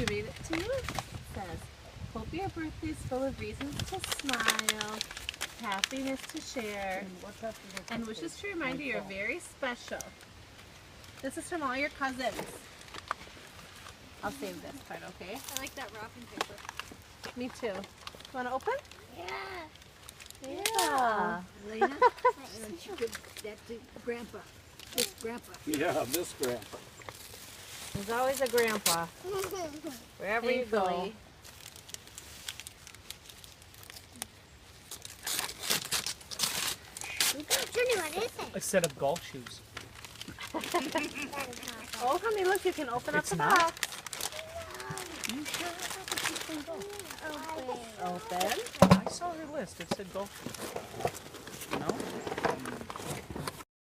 you read it to you? It says, hope your birthday's full of reasons to smile, happiness to share, and wishes to remind you you're very special. This is from all your cousins. I'll save this part, okay? I like that wrapping paper. Me too. You want to open? Yeah. Yeah. Elena, that's Grandpa. This Grandpa. Yeah, this grandpa. There's always a grandpa, wherever you go. Junior, what is it? A set of golf shoes. Oh, honey, look, you can open up It's the not? box. You sure? Open. I saw her list. It said golf shoes. No?